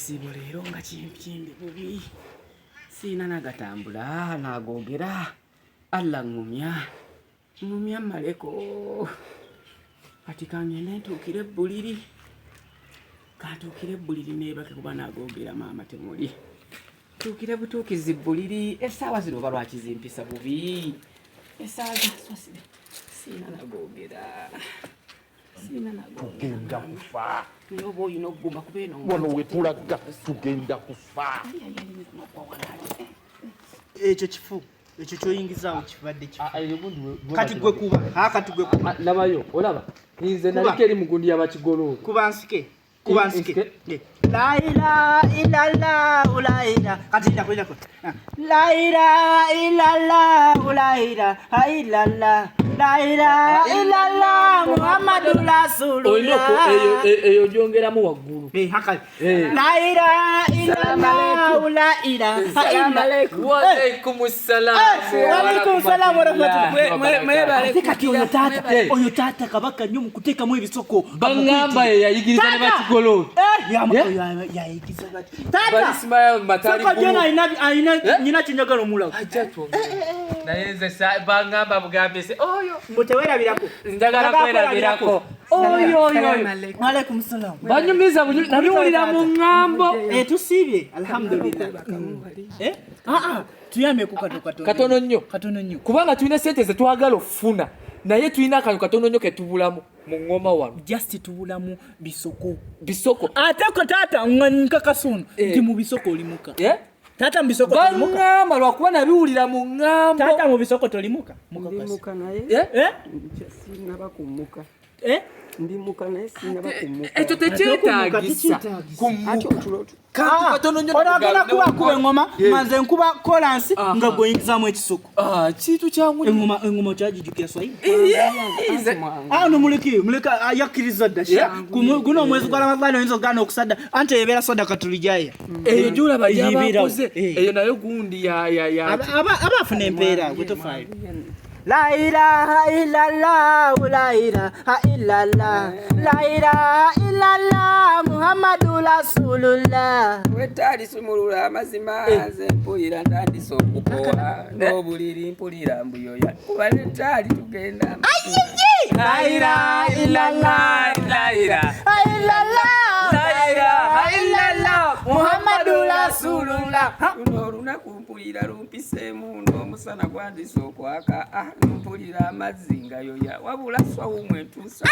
ekisibo leero nga kimpimbi bubi siina nagatambula naagogera alla ngumya maleko kati kangende ntuukire ebbuliri neebake kuba naagogera maama temuli tuukire butuukizi bbuliri essaawa zino oba lwakizimpisa bubi essaawa zaswasire siina naagogera tugenda kufa oba oyina okuguma kubeeno wano wetulaga tugenda kufa ekyo kifu ekyo kyoyingizaawo kibadde kifu kati gwe kuba labayo olaba nze naliko eri mugundi yabakigolo kuba nsike la ilaha illallah la ilaha kati ndakwenda la ilaha illallah la ilaha illallah la ilaha illallah muhammadur rasulullah eyo jongeramu waggulu la ilaha illallah la ilaha illallah wa alaikumus salam wa alaikum salam wa rahmatullahi kati oyo tata kabaka nnyo mu kuteekamu ebisoko bangamba yayigiriza ne bakigolo yayigiza bati tata nyina kinyagala omulago naye nze bangamba bugambe se oyo mbutewerabirako njagala kwerabirako oyo waalaikum salam banyumiza nabiwulira mu ŋŋambo tusiibye alhamdulillah tuyambeku katono nnyo kubanga tulina sente zetwagala okufuna naye tulina akantu katono nnyo ketubulamu mu ŋŋoma wano just tubulamu bisoko ate ko taata nkakasuno nti mu bisoko olimuka tata mu bisoko tolimuka bangamba lwakuba nabiwulira mu ŋŋambo tata mu bisoko tolimuka ndimuka naye sinaba kumuka ndimuka naye sinaba kumuka ekyo tekyetaagisa olagala kuba kuba engoma manze nkuba kolansi nga gwenyigizaamu ekisoko kintu kyangu engoma kyagijukira swahili ano muleka yakkiriza dda guno omwezi gwa ramadhani oyinza okugaana okusadda anti ebeera sadaka tulijaya eyo gyolaba gyabakoze eyo nayo gundi abafuna empeera gwetofaayo la ilaha illallah la ilaha illallah la ilaha illallah muhammadur rasulullah wetali sumulula amazima nze mpulira ntandise okukola n'obuliri mpulira mbuyoya kuba netali tugenda la ilaha illallah la ilaha illallah la ilaha illallah muhammadur rasulullah luno olunaku mpulira lumpiseemu n'omusana gwandise okwaka mpulira amazzi nga yoya wabula swawumwe ntuusa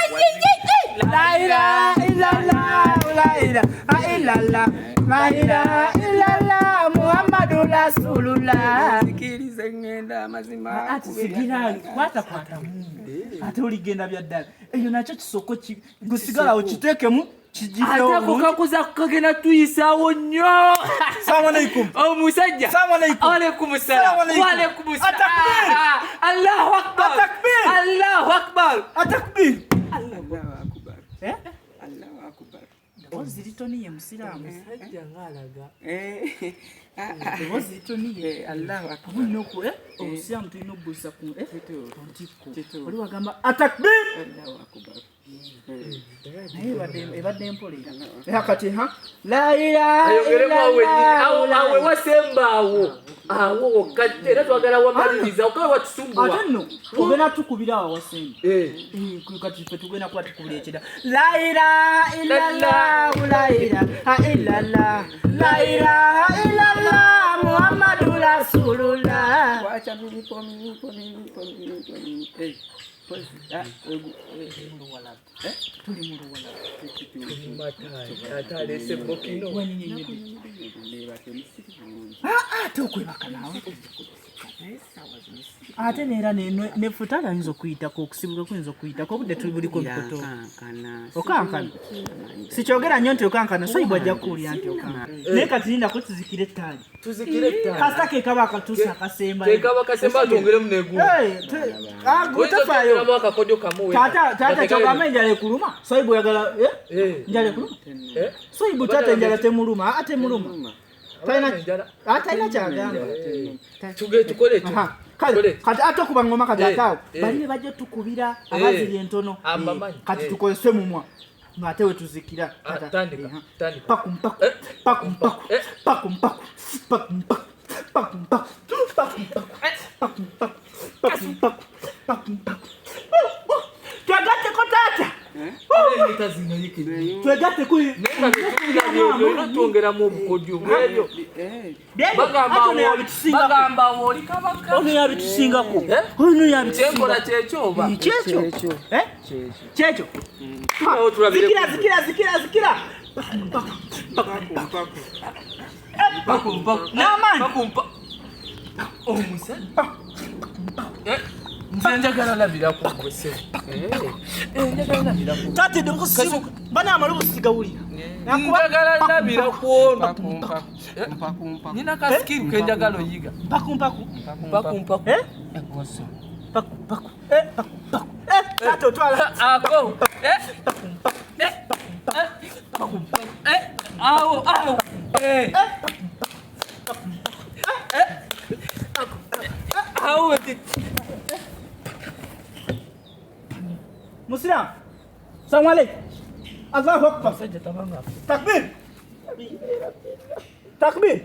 la ilaha illallah la ilaha illallah la ilaha illallah muhammadur rasulullah sikirize ngenda amazima atisigiranga kwata ate oligenda byaddala eyo nakyo kisoko gusigalawo kiteekemu atako kakuza kagenda tuyisaawo nnyo salamu alaikum omusajja alaikum salam wa alaikum salam allahu akbar allahu akbar atakbir allahu akbar ozilitoniye musiramu sajja ngalaga ozilitoniye allahu akbar noko obusiramu tulina okubuusa ku ntiko oli wagamba atakbir allahu akbar ebadde mpolera kati la ilaha illallah awe wasembaawo awo wokka era twagala wamaliriza okawe watusumbuwa ate nno ogenda tukubira awo wasemba kati fe tugenda kuba tukubira ekida la ilaha illallah la ilaha illallah la ilaha illallah muhammadur rasulullah wacha milipo tokwebaka nawe ate neera nefutala ayinza okuyitako okusibulwa kuyinza okuyitako obudde tuli buliko mikoto okankana sikyogera nnyo nti okankana so ibwa ajja kuwulira nti okankana naye kati lindako tuzikire ettaali kasita kekaba akatuusa akasemba atongeremu tata kyogamba enjala ekuluma soibu oyagala njala ekuluma soibu tata enjala temuluma atemuluma talina kyagamba tukole kati ate okuba ngoma kati ataawo bali ne bajja tukubira abaziri entono kati tukozese mumwa ngate wetuzikira Tandika. paku mpaku paku mpaku paku mpaku paku mpaku paku mpaku paku mpaku paku mpaku paku mpaku paku mpaku twagate ko tata twagate ku tuongera mu bukodyo bweyo bagamba oli kabaka ono yabitusingako ono kyenkola kyekyoba kyekyo zikira n'amaani nze njagala labirako gwese tate ndokusibuka banamala obusiga wulira njagala labirako nina kaskiru kenjagala oyiga pakumpaku tate otwala ako awo awo Muslim, salamu alaikum. Allahu akbar. Takbir. Takbir.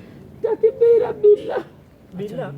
Takbira billah. Billah.